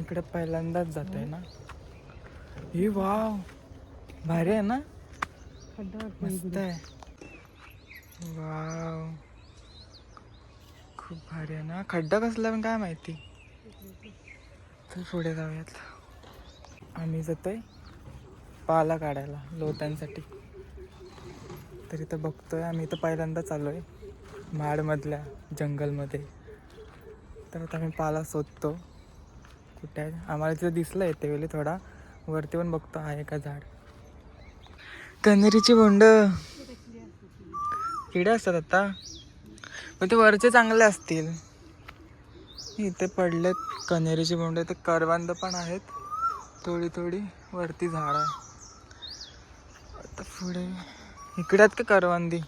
इकडे पहिल्यांदाच जात आहे ना. हे वाव, भारी आहे ना, मस्त आहे. वाव, खूप भारी आहे ना. खड्डा कसला पण काय माहिती. चल पुढे जाऊयात. आम्ही जातोय पाला काढायला लोत्यांसाठी. तर इथं बघतोय आम्ही, इथं पहिल्यांदा चाललोय माडमधल्या जंगलमध्ये. तर आता आम्ही पाला शोधतो कुठे आहे. आम्हाला तिथं दिसलं येते वेळी थोडा वरती पण बघतो आहे का झाड. कन्हेरीची बोंड किडे असतात आता, पण ते वरचे चांगले असतील. इथे पडलेत कन्हेरीची बोंड. ते करवंद पण आहेत थोडी थोडी, वरती झाड आहे. आता पुढे इकडे आहेत का करवंदी.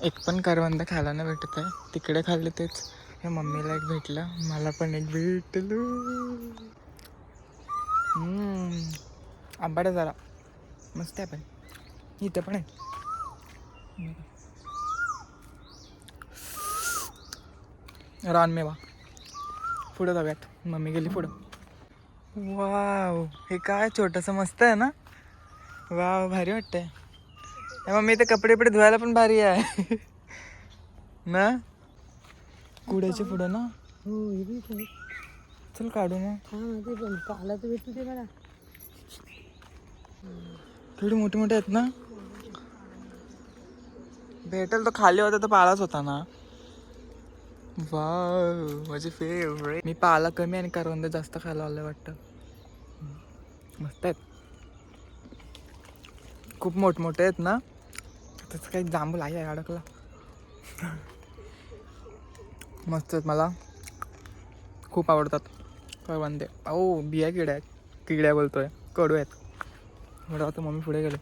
एक पण करवंद खायला नाही भेटत आहे. तिकडे खाल्ले तेच. हे मम्मीला एक भेटलं, मला पण एक भेटलं. आंबाडा जरा मस्त आहे. पण इथे पण आहे. रानमेवा. पुढं जाऊयात, मम्मी गेली पुढं. वाव, हे काय छोटंसं मस्त आहे ना. वाव, भारी वाटतंय. मम्मी ते कपडे बिपडे धुवायला पण भारी आहे ना. कुड्याची पुढं ना. चल काढू ना. केवढे मोठे मोठे आहेत ना. भेटेल तो खाली होता तर पालाच होता ना. वाव, माझे फेवरेट. मी पाला कमी आणि करवंद जास्त खायला आलं वाटतं. मस्त आहेत, खूप मोठमोठे आहेत ना. त्याचं काही जांभूल आहे अडकला. मस्त आहेत, मला खूप आवडतात करवंदे. ओ बिया किड्या आहेत, किड्या बोलतोय, कडू आहेत. एवढं आता मम्मी पुढे गेले.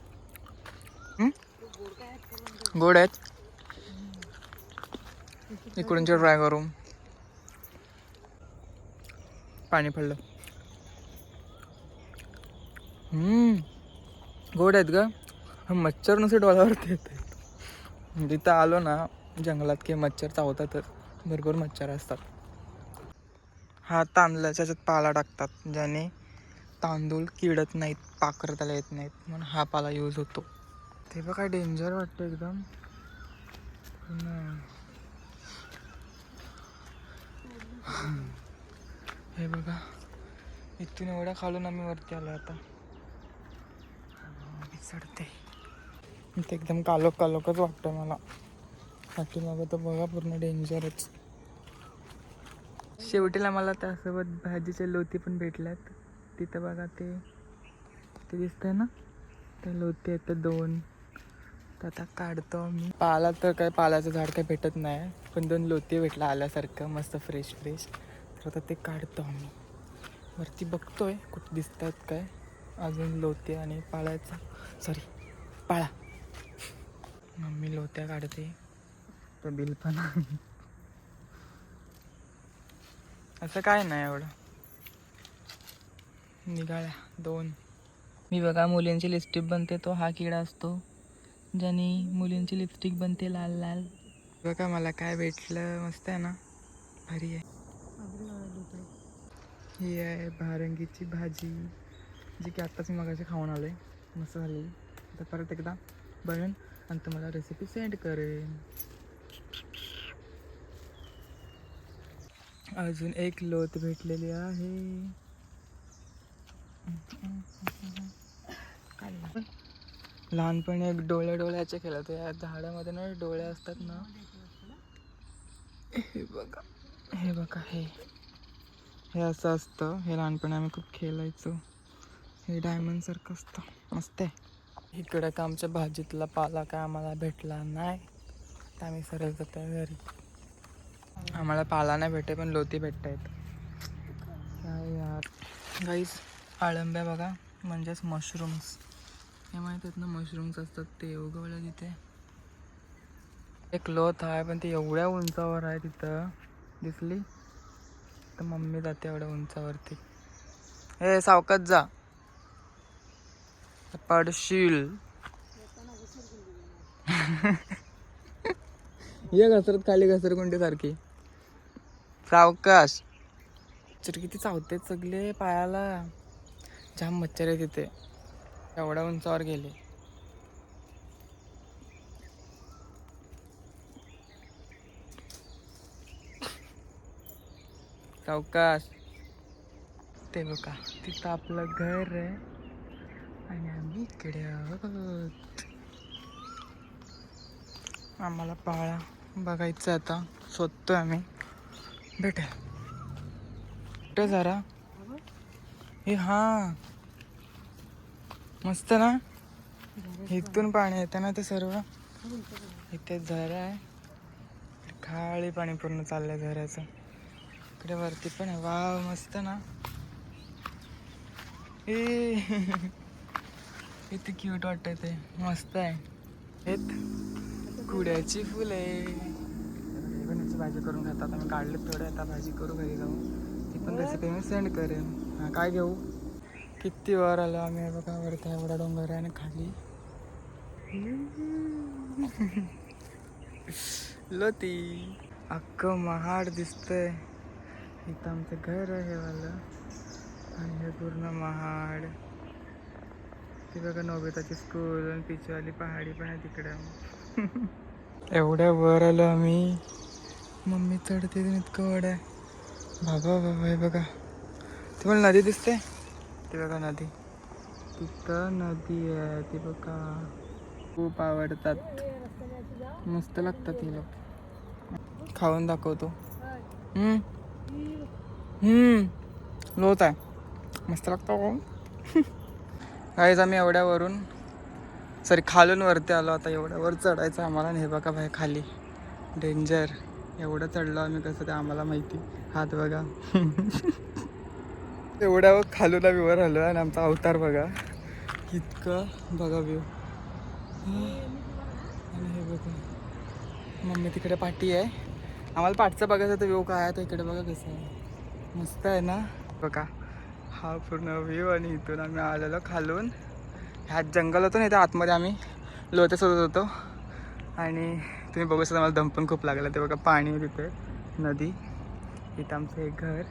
गोड आहेत. इकडूनचे ट्राय करू. पाणी पडलं. गोड आहेत ग. मच्छर नुसते डोळ्यावरती येते. तिथं आलो ना जंगलात की मच्छर चावतातच. भरपूर मच्छर असतात. हा तांदळाच्या याच्यात पाला टाकतात, ज्याने तांदूळ किडत नाहीत, पाखरताला येत नाहीत, म्हणून हा पाला यूज होतो. ते बघा, डेंजर वाटतं एकदम. हे बघा, इथून एवढ्या खालून आम्ही वरती आलो. आता चढते. इथे एकदम कालोख कालोखच वाटतं मला. पाठीमागं तर बघा पूर्ण डेंजरच. शेवटीला मला त्यासोबत भाजीचे लोती पण भेटल्यात. तिथं बघा, ते दिसतंय ना, ते लोती आहेत, ते 2. तर आता काढतो मी. पाला तर काय, पाल्याचं झाड काय भेटत नाही, पण 2 लोती भेटला आल्यासारखं मस्त फ्रेश फ्रेश. तर आता ते काढतो आम्ही. वरती बघतोय कुठे दिसत आहेत काय अजून लोते आणि पाळायचा, सॉरी पाळा. मम्मी लोत्या काढते, तर बिल पण असं काय नाही एवढं. निघाल्या 2. मी बघा, मुलींची लिपस्टिक बनते तो हा किडा असतो, ज्याने मुलींची लिपस्टिक बनते लाल लाल. बघा मला काय भेटलं, मस्त आहे ना, भारी आहे. ही आहे भारंगीची भाजी, जी की आत्ताच मी मगाशी खाऊन आले, मस्त झाली. आता परत एकदा बनवून आणि तुम्हाला रेसिपी सेंड करेन. अजून एक लोत भेटलेली आहे. लहानपणी एक डोळ्याचे खेळत, या झाडामध्ये ना डोळे असतात ना. हे बघा, हे बघा, हे असं असतं. हे लहानपणी आम्ही खूप खेळायचो. हे डायमंड सारखं असतं, मस्त आहे. इकडे का आमच्या भाजीतला पाला काय आम्हाला भेटला नाही, तर आम्ही सरळ जातो घरी. आम्हाला पाला नाही भेटे, पण लोती भेटत आहेत. काय यार गाईस, अळंब्या बघा, म्हणजेच मशरूम्स. हे माहीत आहेत ना, मशरूम्स असतात ते उगवलं तिथे. एक लोथ आहे, पण ती एवढ्या उंचावर आहे, तिथं दिसली तर मम्मी जाते एवढ्या उंचावरती. हे सावकाश जा, पडशील. ये घसरत खाली, घसरगुंडी सारखी, सावकाश. मच्छर किती चावते सगळे पायाला. जाम मच्छर आहे तिथे. एवढ्या उंचावर गेले. सावकाश. ते बघा तिथं आपलं घर आहे आणि आम्ही इकडे आहोत. आम्हाला पाळा बघायचं आता. शोधतोय आम्ही. भेटे कुठे जरा हे हा मस्त ना. इथून पाणी येतं ना ते सर्व. इथे झरा आहे. खाली पाणी पूर्ण चाललंय झऱ्याचं. इकडे वरती पण आहे. वाव मस्त ना. किती क्यूट वाटतं ते. मस्त आहे. हेत कुड्याची फुले. याची भाजी करून खातात. आम्ही काढले थोडे. आता भाजी करू घरी जाऊन. ती पण रेसिपी मी सेंड करेन. हा काय घेऊ. किती वर आलो आम्ही बघा. वरती एवढा डोंगर आहे आणि खाली लोती. अख्खं महाड दिसतंय. इथं आमचं घर आहे वालं आणि हे पूर्ण महाड. ती बघा नोबिताची स्कूल आणि पिचवाली पहाडी पण आहे तिकडं. एवढ्या वर आलो आम्ही. मम्मी चढते इतकं वड आहे. बाबा बाबा हे बघा. तुम्हाला नदी दिसते. ती बघा नदी. तिथं नदी आहे. ती बघा. खूप आवडतात. मस्त लागतात ही लोक. खाऊन दाखवतो. लोत आहे. मस्त लागतो. काहीच आम्ही एवढ्यावरून खालून वरती आलो. आता एवढ्यावर चढायचं आम्हाला. हे बघा बाहेर खाली डेंजर. एवढं चढलो आम्ही कसं ते आम्हाला माहिती. हात बघा. एवढ्यावर खालून आम्ही वर आलो आणि आमचा अवतार बघा. इतकं बघा व्ह्यू. आणि हे बघा मम्मी तिकडे पाठी आहे. आम्हाला पाठचं बघायचं तर व्ह्यू काय आहे. तर इकडे बघा कसं आहे. मस्त आहे ना. बघा हा पूर्ण व्ह्यू. आणि इथून आम्ही आलेलो खालून. ह्यात जंगल होतं ना. इथं आतमध्ये आम्ही लोते शोधत होतो. आणि तुम्ही बघू शकता मला दम पण खूप लागला. ते बघा पाणी आहे तिथे. नदी. इथं आमचं एक घर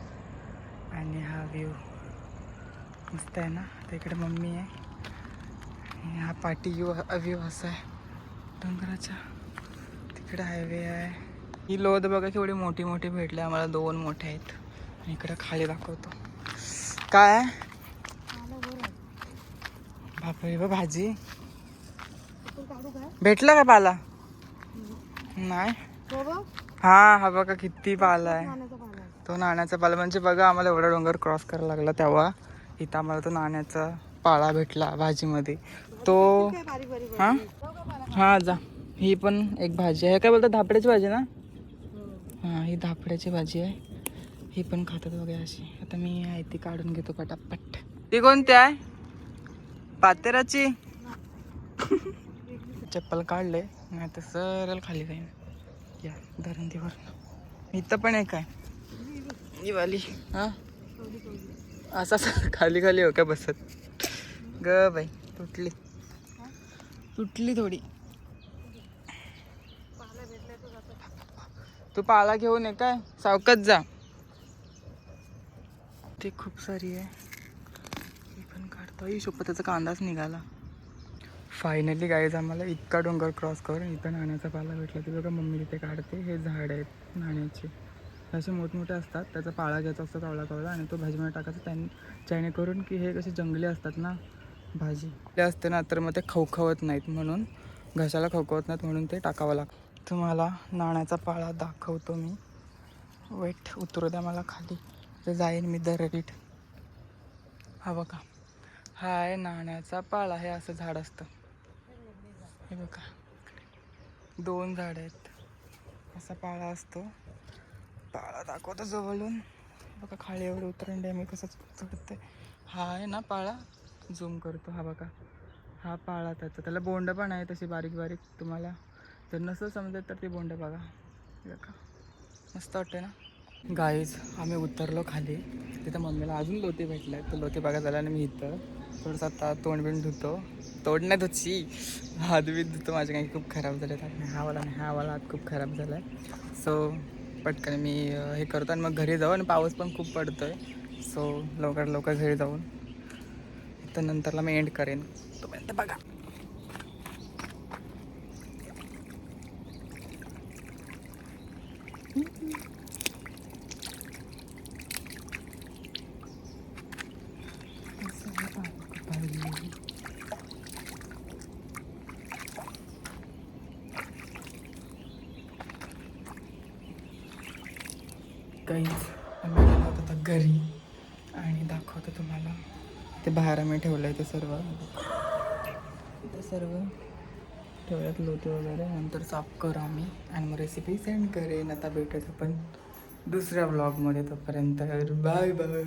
आणि हा व्ह्यू मस्त आहे ना. तर इकडे मम्मी आहे आणि हा पाठी व्ह्यू असा आहे डोंगराचा. तिकडे हायवे आहे. ही लोद बघा केवढी मोठी मोठी भेटली आम्हाला. 2 मोठे आहेत. आणि इकडे खाली दाखवतो काय आहे. बापरे बा भाजी भेटला का पाला. नाही. हा हा बघा किती पाला आहे. तो नाण्याचा पाला. म्हणजे बघा आम्हाला एवढा डोंगर क्रॉस करायला लागला तेव्हा इथं आम्हाला तो नाण्याचा पाला भेटला भाजीमध्ये. तो हा हा जा. ही पण एक भाजी आहे. काय बोलतात धापड्याची भाजी ना. हा ही धापड्याची भाजी आहे. ही पण खातात वगैरे अशी. आता मी आहे ती काढून घेतो पटापट. ती कोणती आहे. पातेराची. चप्पल काढले नाही तर सरळ खाली जाईन. या धरणतीवर इथं पण एक आहे ही वाली. हा असं खाली खाली हो का बसत ग बाई. तुटली तुटली थोडी. तू पाला घेऊन ये काय. सावकाश जा. ते खूप सारी आहे. ही पण काढतो. ही शोपताचा कांदाच निघाला. फायनली गाईज आम्हाला इतका डोंगर क्रॉस करून इथं नाण्याचा पाला भेटला. ते बघा मम्मी तिथे काढते. हे झाड आहेत नाण्याचे. असे मोठमोठे असतात. त्याचा पाळा घ्यायचा असतो कावळा कावळा आणि तो भाजीमध्ये टाकायचा. जेणेकरून की हे कसे जंगली असतात ना भाजी ते असते ना तर मग ते खवखवत नाहीत म्हणून घशाला खवखवत नाहीत म्हणून ते टाकावं लागतं. तुम्हाला नाण्याचा पाळा दाखवतो मी. वेट उतरू द्या मला खाली. तर जाईन मी दरवीट. हा बघा हा आहे नाण्याचा पाळा. हे असं झाड असतं. हे बघा 2 झाडं आहेत. असा पाळा असतो. पाळा दाखवतो जवळून. बघा खाली एवढं उतरंडे मी कसं चढते. हा आहे ना पाळा. झूम करतो. हा बघा हा पाळा त्याला बोंड पण आहे तशी बारीक बारीक. तुम्हाला जर नसेल समजत तर ते बोंड बघा. बघा मस्त वाटते ना. गाईज आम्ही उतरलो खाली. तिथं मम्मीला अजून लोते भेटले. तर लोते बघा झाला आणि मी इथं थोडंसं आता तोंड बिंड धुतो. तोंड नाही धुतशी हात बीत धुतो. माझे काही खूप खराब झाले आहेत. हा वाला हात खूप खराब झाला आहे. सो पटकन मी हे करतो आणि मग घरी जाऊ. आणि पाऊस पण खूप पडतो आहे, सो लवकर लवकर घरी जाऊन तर नंतरला मी एंड करेन. तोपर्यंत बघा. काहीच आम्ही गेलो आता घरी आणि दाखवतो तुम्हाला. ते बाहेर आम्ही ठेवलं आहे ते सर्व ठेवल्यात लोटे वगैरे. नंतर साफ करू आम्ही आणि मग रेसिपी सेंड करेन. आता भेटत आपण दुसऱ्या व्लॉगमध्ये. तोपर्यंत बाय बाय.